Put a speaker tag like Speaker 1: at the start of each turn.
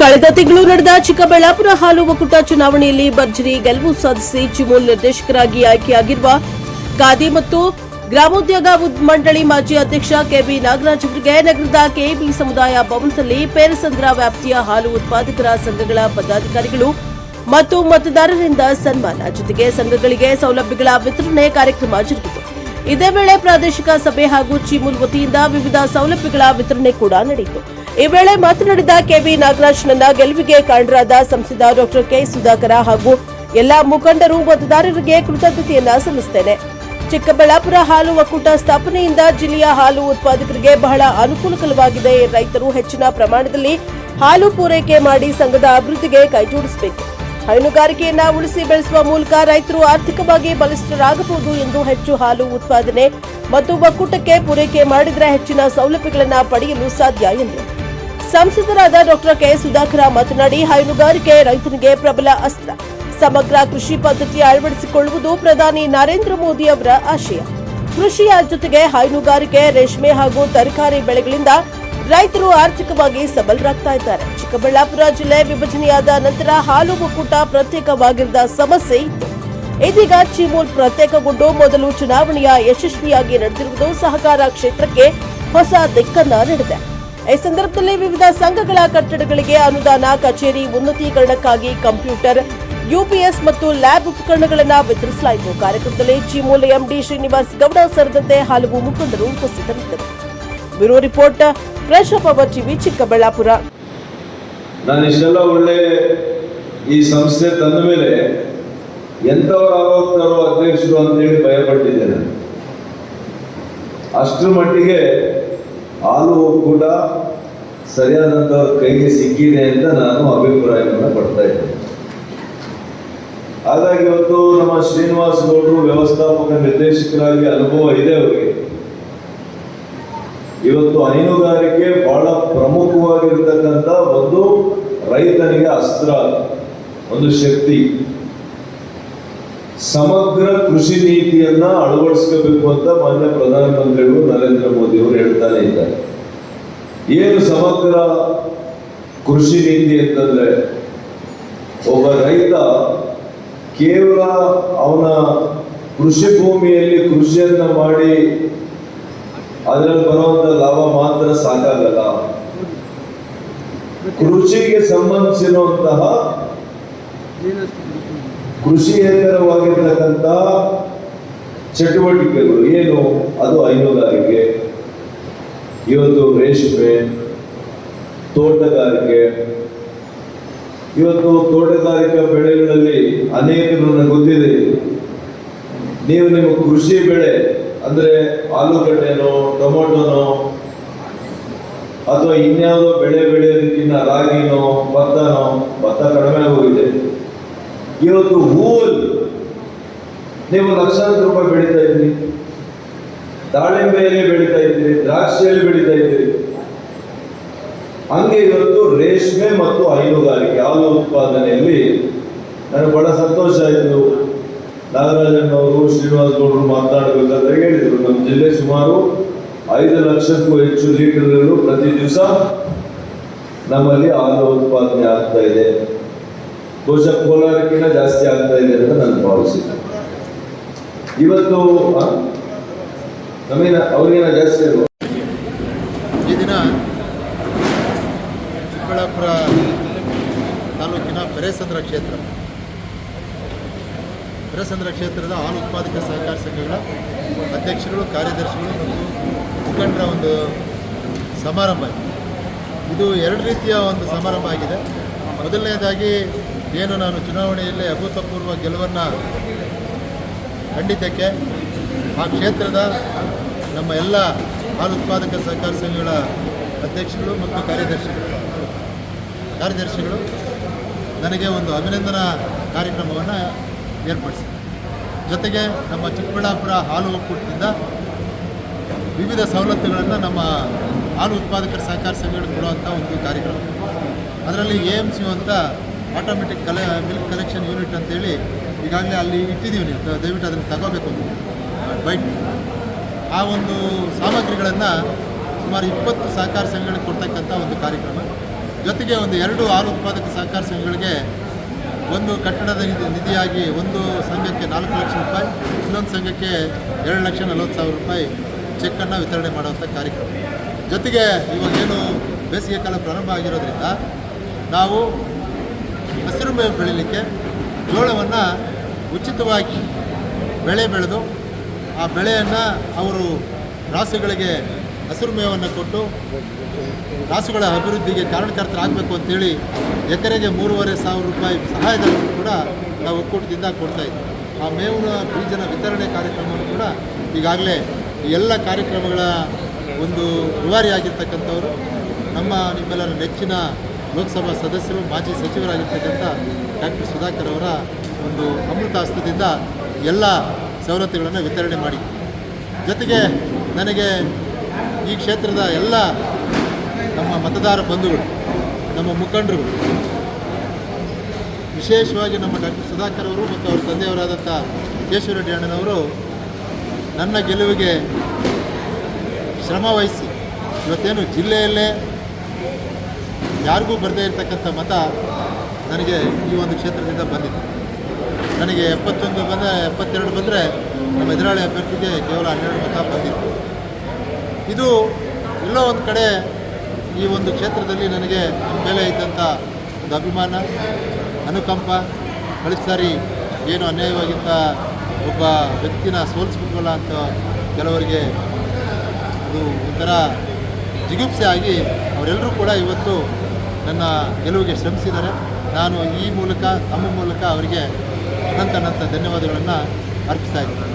Speaker 1: ಕಳೆದ ತಿಂಗಳು ನಡೆದ ಚಿಕ್ಕಬಳ್ಳಾಪುರ ಹಾಲು ಒಕ್ಕೂಟ ಚುನಾವಣೆಯಲ್ಲಿ ಭರ್ಜರಿ ಗೆಲುವು ಸಾಧಿಸಿ ಚಿಮೂಲ್ ನಿರ್ದೇಶಕರಾಗಿ ಆಯ್ಕೆಯಾಗಿರುವ ಖಾದಿ ಮತ್ತು ಗ್ರಾಮೋದ್ಯೋಗ ಮಂಡಳಿ ಮಾಜಿ ಅಧ್ಯಕ್ಷ ಕೆಬಿ ನಾಗರಾಜ್ ಅವರಿಗೆ ನಗರದ ಕೆಬಿ ಸಮುದಾಯ ಭವನದಲ್ಲಿ ಪೇರಸಂದ್ರ ವ್ಯಾಪ್ತಿಯ ಹಾಲು ಉತ್ಪಾದಕರ ಸಂಘಗಳ ಪದಾಧಿಕಾರಿಗಳು ಮತ್ತು ಮತದಾರರಿಂದ ಸನ್ಮಾನ ಜೊತೆಗೆ ಸಂಘಗಳಿಗೆ ಸೌಲಭ್ಯಗಳ ವಿತರಣೆ ಕಾರ್ಯಕ್ರಮ ಜರುಗಿತು. ಇದೇ ವೇಳೆ ಪ್ರಾದೇಶಿಕ ಸಭೆ ಹಾಗೂ ಚಿಮೂಲ್ ವತಿಯಿಂದ ವಿವಿಧ ಸೌಲಭ್ಯಗಳ ವಿತರಣೆ ಕೂಡ ನಡೆಯಿತು. ಈ ವೇಳೆ ಮಾತನಾಡಿದ ಕೆಬಿ ನಾಗರಾಜ್, ನನ್ನ ಗೆಲುವಿಗೆ ಕಾರಣರಾದ ಸಂಸದ ಡಾ ಕೆ ಸುಧಾಕರ ಹಾಗೂ ಎಲ್ಲಾ ಮುಖಂಡರು ಮತದಾರರಿಗೆ ಕೃತಜ್ಞತೆಯನ್ನ ಸಲ್ಲಿಸುತ್ತೇನೆ. ಚಿಕ್ಕಬಳ್ಳಾಪುರ ಹಾಲು ಒಕ್ಕೂಟ ಸ್ಥಾಪನೆಯಿಂದ ಜಿಲ್ಲೆಯ ಹಾಲು ಉತ್ಪಾದಕರಿಗೆ ಬಹಳ ಅನುಕೂಲಕರವಾಗಿದೆ. ರೈತರು ಹೆಚ್ಚಿನ ಪ್ರಮಾಣದಲ್ಲಿ ಹಾಲು ಪೂರೈಕೆ ಮಾಡಿ ಸಂಘದ ಅಭಿವೃದ್ಧಿಗೆ ಕೈಜೋಡಿಸಬೇಕು. ಹೈನುಗಾರಿಕೆಯನ್ನ ಉಳಿಸಿ ಬೆಳೆಸುವ ಮೂಲಕ ರೈತರು ಆರ್ಥಿಕವಾಗಿ ಬಲಿಷ್ಠರಾಗಬಹುದು ಎಂದು ಹೆಚ್ಚು ಹಾಲು ಉತ್ಪಾದನೆ ಮತ್ತು ಒಕ್ಕೂಟಕ್ಕೆ ಪೂರೈಕೆ ಮಾಡಿದರೆ ಹೆಚ್ಚಿನ ಸೌಲಭ್ಯಗಳನ್ನು ಪಡೆಯಲು ಸಾಧ್ಯ ಎಂದರು. ಸಂಸದರಾದ ಡಾ ಕೆ ಸುಧಾಕರ ಮಾತನಾಡಿ, ಹೈನುಗಾರಿಕೆ ರೈತನಿಗೆ ಪ್ರಬಲ ಅಸ್ತ್ರ. ಸಮಗ್ರ ಕೃಷಿ ಪದ್ಧತಿ ಅಳವಡಿಸಿಕೊಳ್ಳುವುದು ಪ್ರಧಾನಿ ನರೇಂದ್ರ ಮೋದಿ ಅವರ ಆಶಯ. ಕೃಷಿಯ ಜೊತೆಗೆ ಹೈನುಗಾರಿಕೆ, ರೇಷ್ಮೆ ಹಾಗೂ ತರಕಾರಿ ಬೆಳೆಗಳಿಂದ ರೈತರು ಆರ್ಥಿಕವಾಗಿ ಸಬಲರಾಗ್ತಾ ಇದ್ದಾರೆ. ಚಿಕ್ಕಬಳ್ಳಾಪುರ ಜಿಲ್ಲೆ ವಿಭಜನೆಯಾದ ನಂತರ ಹಾಲು ಒಕ್ಕೂಟ ಪ್ರತ್ಯೇಕವಾಗಿದ್ದ ಸಮಸ್ಯೆ ಇತ್ತು. ಇದೀಗ ಚಿಮೂಲ್ ಪ್ರತ್ಯೇಕಗೊಂಡು ಮೊದಲು ಚುನಾವಣೆಯ ಯಶಸ್ವಿಯಾಗಿ ನಡೆದಿರುವುದು ಸಹಕಾರ ಕ್ಷೇತ್ರಕ್ಕೆ ಹೊಸ ದಿಕ್ಕನ್ನ ನೀಡಿದೆ. ಈ ಸಂದರ್ಭದಲ್ಲಿ ವಿವಿಧ ಸಂಘಗಳ ಕಟ್ಟಡಗಳಿಗೆ ಅನುದಾನ, ಕಚೇರಿ ಉನ್ನತೀಕರಣಕ್ಕಾಗಿ ಕಂಪ್ಯೂಟರ್, ಯುಪಿಎಸ್ ಮತ್ತು ಲ್ಯಾಬ್ ಉಪಕರಣಗಳನ್ನು ವಿತರಿಸಲಾಯಿತು. ಕಾರ್ಯಕ್ರಮದಲ್ಲಿ ಚಿಮೂಲ್ ಎಂಡಿ ಶ್ರೀನಿವಾಸ್ ಗೌಡ ಸೇರಿದಂತೆ ಹಲವು ಮುಖಂಡರು ಉಪಸ್ಥಿತರಿದ್ದರು. Bureau report, fresh power TV, Chikkaballapur.
Speaker 2: ನಾನು ಇಷ್ಟೆಲ್ಲ ಒಳ್ಳೆ ಈ ಸಂಸ್ಥೆ ತಂದ ಮೇಲೆ ಎಂಥವ್ರು ಆಗೋಗ್ತಾರೋ ಅಧ್ಯಕ್ಷರು ಅಂತೇಳಿ ಭಯಪಟ್ಟಿದ್ದೇನೆ. ಅಷ್ಟರ ಮಟ್ಟಿಗೆ ಹಾಲು ಒಕ್ಕೂಟ ಸರಿಯಾದಂಥವ್ರ ಕೈಗೆ ಸಿಕ್ಕಿದೆ ಅಂತ ನಾನು ಅಭಿಪ್ರಾಯವನ್ನು ಪಡ್ತಾ ಇದ್ದೇನೆ. ಹಾಗಾಗಿ ಇವತ್ತು ನಮ್ಮ ಶ್ರೀನಿವಾಸ್ ಗೌಡರು ವ್ಯವಸ್ಥಾಪಕ ನಿರ್ದೇಶಕರಾಗಿ ಅನುಭವ ಇದೆ ಅವರಿಗೆ. ಇವತ್ತು ಹೈನುಗಾರಿಕೆ ಬಹಳ ಪ್ರಮುಖವಾಗಿರ್ತಕ್ಕಂಥ ಒಂದು ರೈತನಿಗೆ ಅಸ್ತ್ರ, ಒಂದು ಶಕ್ತಿ. ಸಮಗ್ರ ಕೃಷಿ ನೀತಿಯನ್ನ ಅಳವಡಿಸ್ಕೋಬೇಕು ಅಂತ ಮಾನ್ಯ ಪ್ರಧಾನಮಂತ್ರಿಗಳು ನರೇಂದ್ರ ಮೋದಿ ಅವರು ಹೇಳ್ತಾನೆ ಇದ್ದಾರೆ. ಏನು ಸಮಗ್ರ ಕೃಷಿ ನೀತಿ ಅಂತಂದ್ರೆ, ಒಬ್ಬ ರೈತ ಕೇವಲ ಅವನ ಕೃಷಿ ಭೂಮಿಯಲ್ಲಿ ಕೃಷಿಯನ್ನ ಮಾಡಿ ಅದರಲ್ಲಿ ಬರುವಂತ ಲಾಭ ಮಾತ್ರ ಸಾಕಾಗಲ್ಲ. ಕೃಷಿಗೆ ಸಂಬಂಧಿಸಿರುವಂತಹ ಕೃಷಿಯೇತರವಾಗಿರ್ತಕ್ಕಂಥ ಚಟುವಟಿಕೆಗಳು ಏನು, ಅದು ಹೈನುಗಾರಿಕೆ, ಇವತ್ತು ರೇಷ್ಮೆ, ತೋಟಗಾರಿಕೆ. ಇವತ್ತು ತೋಟಗಾರಿಕಾ ಬೆಳೆಗಳಲ್ಲಿ ಅನೇಕರು ನನಗೆ ಗೊತ್ತಿದೆ, ನೀವು ನಿಮ್ಮ ಕೃಷಿ ಬೆಳೆ ಅಂದ್ರೆ ಆಲೂಗಡ್ಡೆನೋ, ಟೊಮೊಟೊನೋ ಅಥವಾ ಇನ್ಯಾವುದೋ ಬೆಳೆ ಬೆಳೆಯೋದಕ್ಕಿಂತ ರಾಗಿನೋ, ಭತ್ತ ಕಡಿಮೆ ಆಗೋಗಿದೆ. ಇವತ್ತು ಹೂವಲ್ಲಿ ನೀವು ಲಕ್ಷಾಂತರ ರೂಪಾಯಿ ಬೆಳೀತಾ ಇದ್ದೀರಿ, ದಾಳಿಂಬೆಯಲ್ಲಿ ಬೆಳೀತಾ ಇದ್ದೀರಿ, ದ್ರಾಕ್ಷಿಯಲ್ಲಿ ಬೆಳೀತಾ ಇದ್ದೀರಿ. ಹಂಗೆ ಇವತ್ತು ರೇಷ್ಮೆ ಮತ್ತು ಹೈನುಗಾರಿಕೆ, ಹಾಲು ಉತ್ಪಾದನೆಯಲ್ಲಿ ನನಗೆ ಬಹಳ ಸಂತೋಷ ಆಯಿತು. ನಾಗರಾಜನವರು, ಶ್ರೀನಿವಾಸ್ ಗೌಡರು ಮಾತನಾಡಬೇಕಾದ್ರೆ ಹೇಳಿದರು, ನಮ್ಮ ಜಿಲ್ಲೆ ಸುಮಾರು 5 ಲಕ್ಷಕ್ಕೂ ಹೆಚ್ಚು ಲೀಟರ್ಗಳು ಪ್ರತಿ ದಿವಸ ನಮ್ಮಲ್ಲಿ ಹಾಲು ಉತ್ಪಾದನೆ ಆಗ್ತಾ ಇದೆ. ಬಹುಶಃ ಕೋಲಾರಕ್ಕಿಂತ ಜಾಸ್ತಿ ಆಗ್ತಾ ಇದೆ ಅಂತ ನಾನು ಭಾವಿಸಿದ್ದೆ. ಇವತ್ತು ಅವ್ರಿಗೇನ ಜಾಸ್ತಿ ಇರುವ
Speaker 3: ಈ ದಿನ ಚಿಕ್ಕಬಳ್ಳಾಪುರ ತಾಲೂಕಿನ ಪೆರೇಸಂದ್ರ ಕ್ಷೇತ್ರದ ಹಾಲು ಉತ್ಪಾದಕ ಸಹಕಾರ ಸಂಘಗಳ ಅಧ್ಯಕ್ಷರು, ಕಾರ್ಯದರ್ಶಿಗಳು ಮತ್ತು ಮುಖಂಡರ ಒಂದು ಸಮಾರಂಭ. ಇದು 2 ರೀತಿಯ ಒಂದು ಸಮಾರಂಭ ಆಗಿದೆ. ಮೊದಲನೇದಾಗಿ ಏನು ನಾನು ಚುನಾವಣೆಯಲ್ಲಿ ಅಭೂತಪೂರ್ವ ಗೆಲುವನ್ನು ಕಂಡಿದ್ದಕ್ಕೆ ಆ ಕ್ಷೇತ್ರದ ನಮ್ಮ ಎಲ್ಲ ಹಾಲು ಉತ್ಪಾದಕ ಸಹಕಾರ ಸಂಘಗಳ ಅಧ್ಯಕ್ಷರು ಮತ್ತು ಕಾರ್ಯದರ್ಶಿಗಳು ನನಗೆ ಒಂದು ಅಭಿನಂದನಾ ಕಾರ್ಯಕ್ರಮವನ್ನು ಏರ್ಪಡಿಸಿದೆ. ಜೊತೆಗೆ ನಮ್ಮ ಚಿಕ್ಕಬಳ್ಳಾಪುರ ಹಾಲು ಒಕ್ಕೂಟದಿಂದ ವಿವಿಧ ಸವಲತ್ತುಗಳನ್ನು ನಮ್ಮ ಹಾಲು ಉತ್ಪಾದಕರ ಸಹಕಾರ ಸಂಘಗಳು ಕೊಡುವಂಥ ಒಂದು ಕಾರ್ಯಕ್ರಮ. ಅದರಲ್ಲಿ AMC ಅಂತ ಆಟೋಮೆಟಿಕ್ ಮಿಲ್ಕ್ ಕಲೆಕ್ಷನ್ ಯೂನಿಟ್ ಅಂತೇಳಿ ಈಗಾಗಲೇ ಅಲ್ಲಿ ಇಟ್ಟಿದ್ದೀವಿ. ನೀವು ದಯವಿಟ್ಟು ಅದನ್ನು ತಗೋಬೇಕು ಬೈಟ್. ಆ ಒಂದು ಸಾಮಗ್ರಿಗಳನ್ನು ಸುಮಾರು 20 ಸಹಕಾರ ಸಂಘಗಳಿಗೆ ಕೊಡ್ತಕ್ಕಂಥ ಒಂದು ಕಾರ್ಯಕ್ರಮ. ಜೊತೆಗೆ ಒಂದು 2 ಹಾಲು ಉತ್ಪಾದಕ ಸಹಕಾರ ಸಂಘಗಳಿಗೆ ಒಂದು ಕಟ್ಟಡದ ನಿಧಿಯಾಗಿ ಒಂದು ಸಂಘಕ್ಕೆ 4 ಲಕ್ಷ ರೂಪಾಯಿ, ಇನ್ನೊಂದು ಸಂಘಕ್ಕೆ 2,40,000 ರೂಪಾಯಿ ಚೆಕ್ಕನ್ನು ವಿತರಣೆ ಮಾಡುವಂಥ ಕಾರ್ಯಕ್ರಮ. ಜೊತೆಗೆ ಇವಾಗೇನು ಬೇಸಿಗೆ ಕಾಲ ಪ್ರಾರಂಭ ಆಗಿರೋದ್ರಿಂದ ನಾವು ಹಸಿರು ಮೇವು ಬೆಳೀಲಿಕ್ಕೆ ಜೋಳವನ್ನು ಉಚಿತವಾಗಿ ಬೆಳೆ ಬೆಳೆದು ಆ ಬೆಳೆಯನ್ನು ಅವರು ರಾಸುಗಳಿಗೆ ಹಸಿರು ಮೇವನ್ನು ಕೊಟ್ಟು ರಾಸುಗಳ ಅಭಿವೃದ್ಧಿಗೆ ಕಾರಣಕರ್ತರಾಗಬೇಕು ಅಂತೇಳಿ ಎಕರೆಗೆ 3,500 ರೂಪಾಯಿ ಸಹಾಯಧನವನ್ನು ಕೂಡ ನಾವು ಒಕ್ಕೂಟದಿಂದ ಕೊಡ್ತಾಯಿದ್ವಿ. ಆ ಮೇವಿನ ಬೀಜನ ವಿತರಣೆ ಕಾರ್ಯಕ್ರಮವನ್ನು ಕೂಡ ಈಗಾಗಲೇ ಈ ಎಲ್ಲ ಕಾರ್ಯಕ್ರಮಗಳ ಒಂದು ರೂವಾರಿಯಾಗಿರ್ತಕ್ಕಂಥವರು ನಿಮ್ಮೆಲ್ಲರ ನೆಚ್ಚಿನ ಲೋಕಸಭಾ ಸದಸ್ಯರು, ಮಾಜಿ ಸಚಿವರಾಗಿರ್ತಕ್ಕಂಥ ಡಾಕ್ಟರ್ ಸುಧಾಕರ್ ಅವರ ಒಂದು ಅಮೃತ ಹಸ್ತದಿಂದ ಎಲ್ಲ ಸವಲತ್ತುಗಳನ್ನು ವಿತರಣೆ ಮಾಡಿ, ಜೊತೆಗೆ ನನಗೆ ಈ ಕ್ಷೇತ್ರದ ಎಲ್ಲ ನಮ್ಮ ಮತದಾರ ಬಂಧುಗಳು, ನಮ್ಮ ಮುಖಂಡರುಗಳು, ವಿಶೇಷವಾಗಿ ನಮ್ಮ ಡಾಕ್ಟರ್ ಸುಧಾಕರ್ ಅವರು ಮತ್ತು ಅವರ ತಂದೆಯವರಾದಂಥ ಕೇಶವರೆಡ್ಡಿ ಅಣ್ಣನವರು ನನ್ನ ಗೆಲುವಿಗೆ ಶ್ರಮ ವಹಿಸಿ ಇವತ್ತೇನು ಜಿಲ್ಲೆಯಲ್ಲೇ ಯಾರಿಗೂ ಬರದೇ ಇರತಕ್ಕಂಥ ಮತ ನನಗೆ ಈ ಒಂದು ಕ್ಷೇತ್ರದಿಂದ ಬಂದಿದೆ. ನನಗೆ 72 ಬಂದರೆ ನಮ್ಮ ಎದುರಾಳಿ ಅಭ್ಯರ್ಥಿಗೆ ಕೇವಲ 12 ಮತ ಬಂದಿತ್ತು. ಇದು ಎಲ್ಲೋ ಒಂದು ಕಡೆ ಈ ಒಂದು ಕ್ಷೇತ್ರದಲ್ಲಿ ನನಗೆ ನಮ್ಮ ಮೇಲೆ ಇದ್ದಂಥ ಒಂದು ಅಭಿಮಾನ, ಅನುಕಂಪ, ಕಳೆದ ಸಾರಿ ಏನು ಅನ್ಯಾಯವಾಗಿದ್ದ ಒಬ್ಬ ವ್ಯಕ್ತಿನ ಸೋಲಿಸ್ಬಿಟ್ವಲ್ಲ ಅಂತ ಕೆಲವರಿಗೆ ಅದು ಒಂಥರ ಜಿಗುಪ್ಸೆ ಆಗಿ ಅವರೆಲ್ಲರೂ ಕೂಡ ಇವತ್ತು ನನ್ನ ಗೆಲುವಿಗೆ ಶ್ರಮಿಸಿದ್ದಾರೆ. ನಾನು ಈ ಮೂಲಕ ತಮ್ಮ ಮೂಲಕ ಅವರಿಗೆ ಅನಂತ ಧನ್ಯವಾದಗಳನ್ನು ಅರ್ಪಿಸ್ತಾ ಇದ್ದೀನಿ.